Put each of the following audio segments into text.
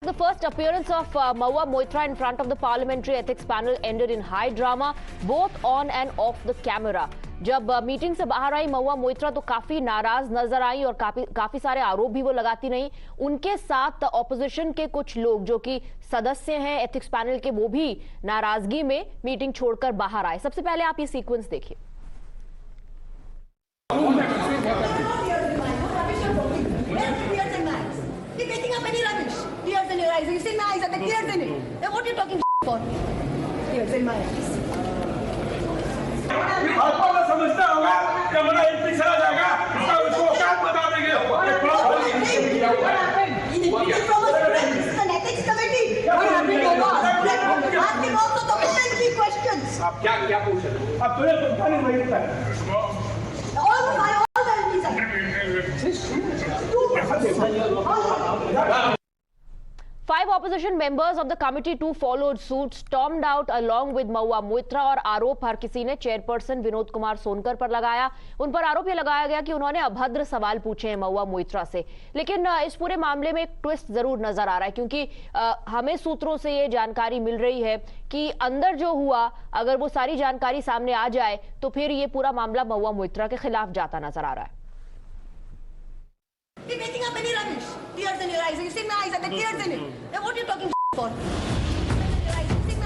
The first appearance of Mahua Moitra in front of the Parliamentary Ethics Panel ended in high drama, both on and off the camera. जब meeting से बाहर आई महुआ मोइत्रा तो काफी नाराज नजर आई और काफी सारे आरोप भी वो लगाती नहीं। उनके साथ ऑपोजिशन के कुछ लोग जो कि सदस्य हैं एथिक्स पैनल के, वो भी नाराजगी में मीटिंग छोड़कर बाहर आए। सबसे पहले आप ये सीक्वेंस देखिए। समझता होगा कि हमारा एमपी चला जाएगा, उसको औकात बता देंगे। आप क्या पूछ रहे हो? आप Five opposition members of the committee too followed suit, stormed out along with Mahua Moitra और आरोप हर किसी ने चेयरपर्सन विनोद कुमार सोनकर पर लगाया। उन पर आरोप ये लगाया गया कि उन्होंने अभद्र सवाल पूछे हैं महुआ मोइत्रा से। लेकिन इस पूरे मामले में एक ट्विस्ट जरूर नजर आ रहा है, क्योंकि हमें सूत्रों से ये जानकारी मिल रही है कि अंदर जो हुआ, अगर वो सारी जानकारी सामने आ जाए तो फिर ये पूरा मामला महुआ मोइत्रा के खिलाफ जाता नजर आ रहा है। You're making up any rubbish. Tears in your eyes. You see my eyes are the tears in it. Then what are you talking for?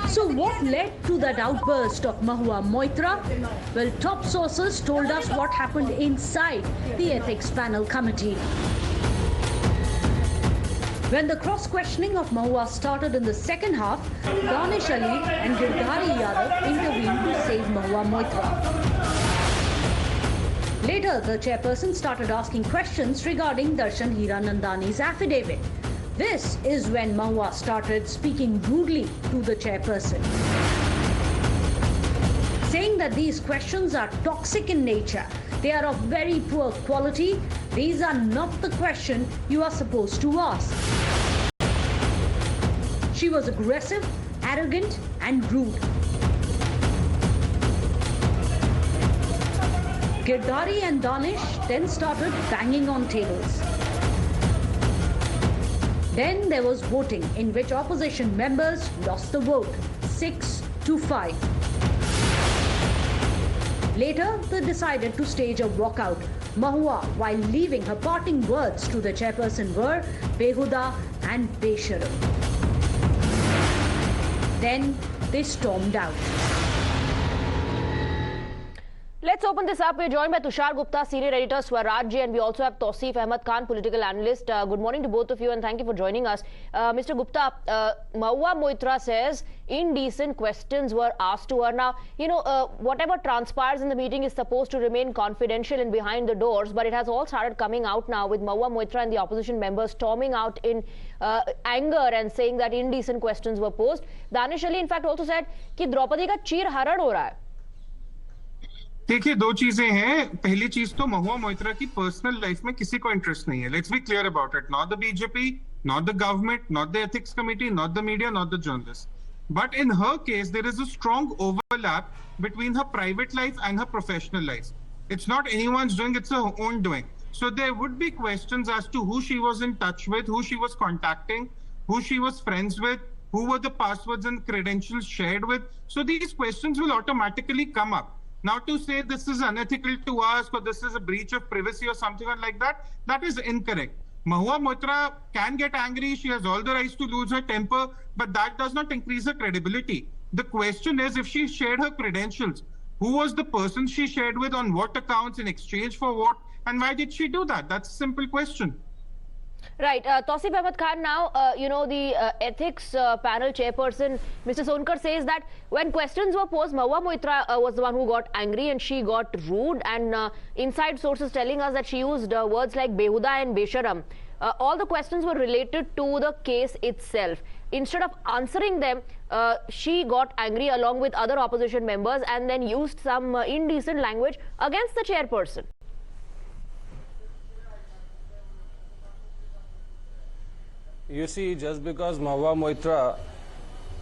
So what led to that outburst of Mahua Moitra? Well, top sources told us what happened inside the ethics panel committee. When the cross-questioning of Mahua started in the second half, Danish Ali and Girdhari Yadav intervened to save Mahua Moitra. Later, the chairperson started asking questions regarding Darshan Hiranandani's affidavit. This is when Mahua started speaking rudely to the chairperson, saying that these questions are toxic in nature. They are of very poor quality. These are not the question you are supposed to ask. She was aggressive, arrogant, and rude. Girdhari and Danish then started banging on tables. Then there was voting in which opposition members lost the vote, 6-5. Later, they decided to stage a walkout. Mahua, while leaving, her parting words to the chairperson were Behuda and Besharam. Then they stormed out. Let's open this up. We're joined by Tushar Gupta, senior editor, Swarajya, and we also have Tausif Ahmed Khan, political analyst. Good morning to both of you, and thank you for joining us. Mr. Gupta, Mahua Moitra says indecent questions were asked to her. Now, you know, whatever transpires in the meeting is supposed to remain confidential and behind the doors, but it has all started coming out now with Mahua Moitra and the opposition members storming out in anger and saying that indecent questions were posed. Danish Ali, in fact, also said कि द्रौपदी का चीर हरण हो रहा है। देखिए, दो चीजें हैं। पहली चीज तो महुआ मोइत्रा की पर्सनल लाइफ में किसी को इंटरेस्ट नहीं है। Let's be clear about it. Not the BJP, not the government, not the ethics committee, not the media, not the journalist. But in her case there is a strong overlap between her private life and her professional life. It's not anyone's doing, it's her own doing. So there would be questions as to who she was in touch with, who she was contacting, who she was friends with, who were the passwords and credentials shared with. So these questions will automatically come up. Now, to say this is unethical to ask or this is a breach of privacy or something like that, that is incorrect. Mahua Moitra can get angry. She has all the rights to lose her temper, but that does not increase her credibility. The question is, if she shared her credentials, who was the person she shared with, on what accounts, in exchange for what, and why did she do that? That's a simple question. Right. Tausif Ahmed Khan, now, you know, the ethics panel chairperson, Mr. Sonkar, says that when questions were posed, Mahua Moitra was the one who got angry and she got rude. And inside sources telling us that she used words like Behuda and Besharam. All the questions were related to the case itself. Instead of answering them, she got angry along with other opposition members and then used some indecent language against the chairperson. You see, just because Mahua Moitra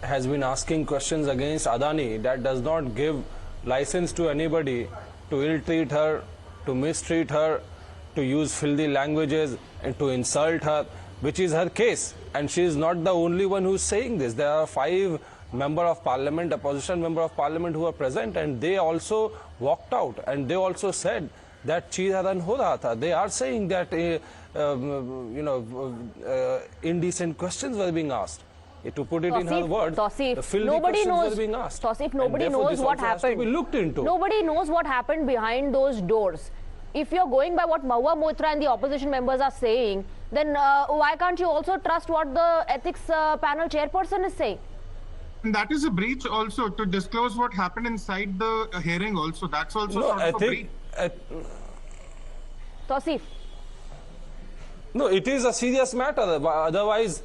has been asking questions against Adani, that does not give license to anybody to ill-treat her, to mistreat her, to use filthy languages and to insult her. which is her case. And she is not the only one who is saying this. There are 5 member of parliament, opposition member of parliament who are present, and they also walked out and they also said that cheezharan ho raha tha. They are saying that indecent questions were being asked. To put it in her words, the filthy questions were being asked. Tausif, nobody knows what happened. Be looked into. Nobody knows what happened behind those doors. If you're going by what Mahua Moitra and the opposition members are saying, then why can't you also trust what the ethics panel chairperson is saying? And that is a breach also, to disclose what happened inside the hearing also. That's also sort of a breach. Tausif. No, it is a serious matter. Otherwise,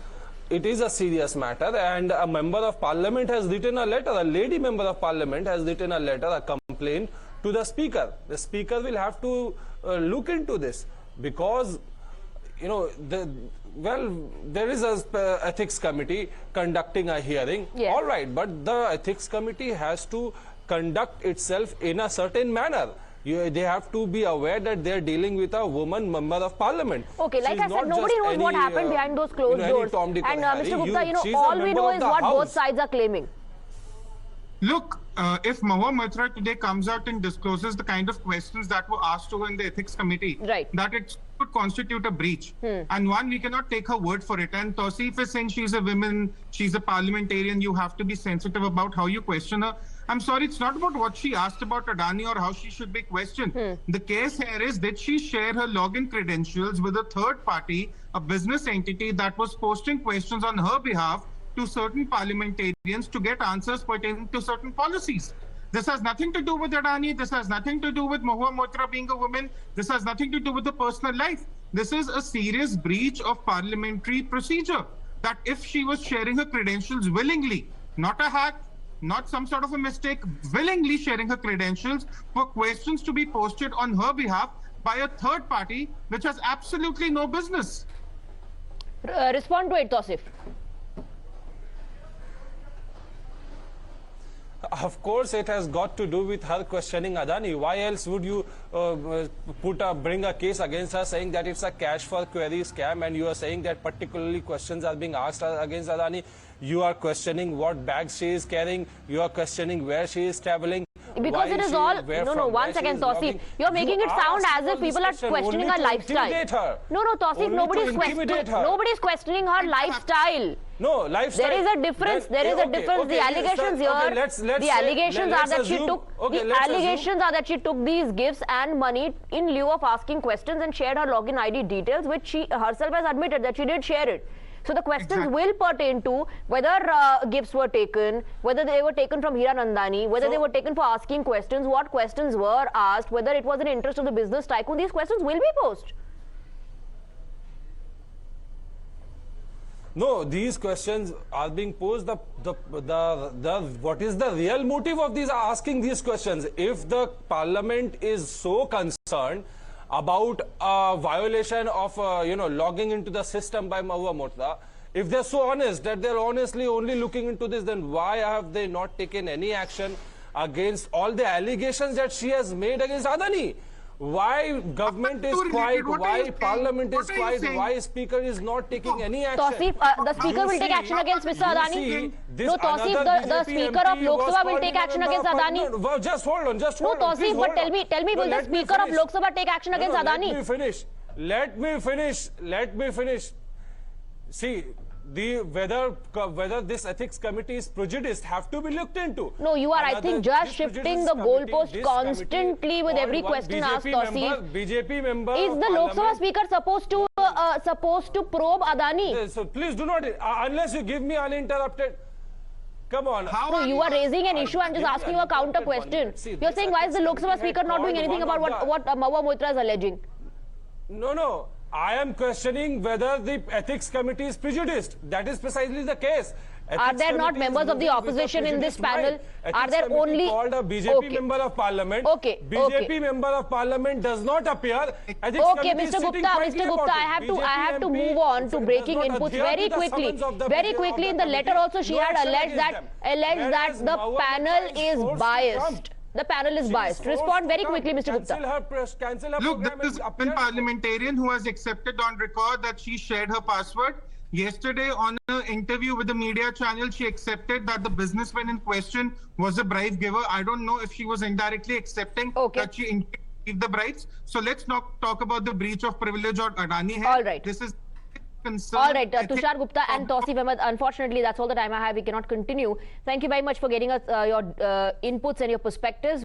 it is a serious matter. And a member of parliament has written a letter, a lady member of parliament has written a letter, a complaint to the speaker. The speaker will have to look into this because, there is a ethics committee conducting a hearing. Yes. All right, but the ethics committee has to conduct itself in a certain manner. They have to be aware that they are dealing with a woman member of parliament. Okay, like I said, nobody knows what happened behind those closed doors. And Mr. Gupta, all we know is what both sides are claiming. Look, if Mahua Moitra today comes out and discloses the kind of questions that were asked to her in the ethics committee, right, that it could constitute a breach. And one, we cannot take her word for it. And Tausif is saying she's a woman, she's a parliamentarian, you have to be sensitive about how you question her. I'm sorry, it's not about what she asked about Adani or how she should be questioned. The case here is, did she share her login credentials with a third party, a business entity that was posting questions on her behalf to certain parliamentarians to get answers pertaining to certain policies? This has nothing to do with Adani. This has nothing to do with Mahua Moitra being a woman. This has nothing to do with the personal life. This is a serious breach of parliamentary procedure. That if she was sharing her credentials willingly, not a hack, not some sort of a mistake, willingly sharing her credentials for questions to be posted on her behalf by a third party, which has absolutely no business. Respond to it, Tausif. Of course, it has got to do with her questioning Adani. Why else would you bring a case against her saying that it's a cash for query scam, and you are saying that particularly questions are being asked against Adani? You are questioning what bags she is carrying. You are questioning where she is traveling. Because it is all... No, 1 second, Tausif. You're making it sound as if people are questioning her lifestyle. No, Tausif, nobody's questioning her lifestyle. No, lifestyle. There is a difference. The allegations here, the allegations are that she took, allegations are that she took these gifts and money in lieu of asking questions and shared her login ID details, which she herself has admitted that she did share it. So the questions will pertain to whether gifts were taken, whether they were taken from Hiranandani, whether they were taken for asking questions, what questions were asked, whether it was in interest of the business tycoon. These questions will be posed. No, these questions are being posed. What is the real motive of these asking these questions? If the parliament is so concerned about a violation of logging into the system by Mahua Moitra, if they're so honest that they're honestly only looking into this, then why have they not taken any action against all the allegations that she has made against Adani? Why government is quiet, why parliament is quiet, why speaker is not taking any action? Tausif, the speaker will take action against Mr. Adani. No, Tausif, the speaker of Lok Sabha will take action against Adani. No, just hold on. No, Tausif, but tell me, will the speaker of Lok Sabha take action against Adani? Let me finish. See, whether this ethics committee is prejudiced have to be looked into. No, you are, I think, just shifting the goalpost constantly with every question asked, Tausif. BJP member. Is the Lok Sabha speaker supposed to probe Adani? So please do not, unless you give me uninterrupted. Come on. No, you are raising an issue. I'm just asking you a counter question. You're saying, why is the Lok Sabha speaker not doing anything about what Mahua Moitra is alleging? No. I am questioning whether the ethics committee is prejudiced. That is precisely the case. Are there not members of the opposition in this panel? Are there only... called a BJP member of parliament. BJP member of parliament does not appear. Okay, Mr. Gupta, I have to move on to breaking inputs very quickly. Very quickly, in the letter also she had alleged that the panel is biased. The panel is biased. Respond very quickly, Mr. Gupta. Cancel her Look, program this is and one appear. parliamentarian who has accepted on record that she shared her password. Yesterday, on an interview with the media channel, she accepted that the businessman in question was a bribe giver. I don't know if she was indirectly accepting that she gave the bribes. So let's not talk about the breach of privilege or Adani. All right. This is concern. All right, Tushar Gupta and Tausif Ahmed, unfortunately, that's all the time I have. We cannot continue. Thank you very much for getting us your inputs and your perspectives.